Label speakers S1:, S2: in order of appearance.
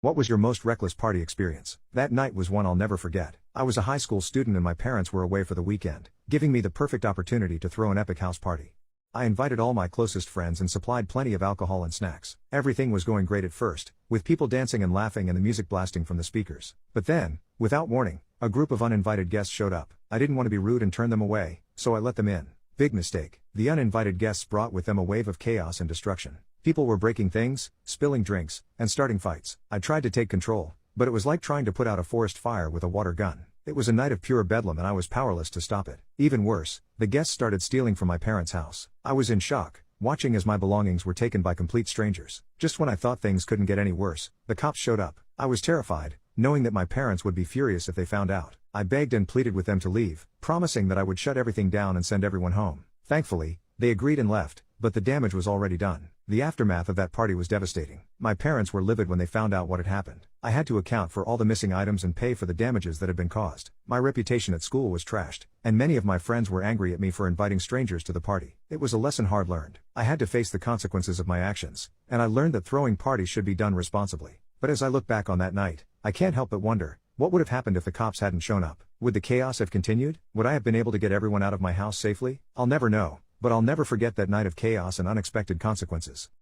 S1: What was your most reckless party experience? That night was one I'll never forget. I was a high school student and my parents were away for the weekend, giving me the perfect opportunity to throw an epic house party. I invited all my closest friends and supplied plenty of alcohol and snacks. Everything was going great at first, with people dancing and laughing and the music blasting from the speakers. But then, without warning, a group of uninvited guests showed up. I didn't want to be rude and turn them away, so I let them in. Big mistake. The uninvited guests brought with them a wave of chaos and destruction. People were breaking things, spilling drinks, and starting fights. I tried to take control, but it was like trying to put out a forest fire with a water gun. It was a night of pure bedlam and I was powerless to stop it. Even worse, the guests started stealing from my parents' house. I was in shock, watching as my belongings were taken by complete strangers. Just when I thought things couldn't get any worse, the cops showed up. I was terrified, knowing that my parents would be furious if they found out. I begged and pleaded with them to leave, promising that I would shut everything down and send everyone home. Thankfully, they agreed and left, but the damage was already done. The aftermath of that party was devastating. My parents were livid when they found out what had happened. I had to account for all the missing items and pay for the damages that had been caused. My reputation at school was trashed, and many of my friends were angry at me for inviting strangers to the party. It was a lesson hard learned. I had to face the consequences of my actions, and I learned that throwing parties should be done responsibly. But as I look back on that night, I can't help but wonder, what would have happened if the cops hadn't shown up? Would the chaos have continued? Would I have been able to get everyone out of my house safely? I'll never know, but I'll never forget that night of chaos and unexpected consequences.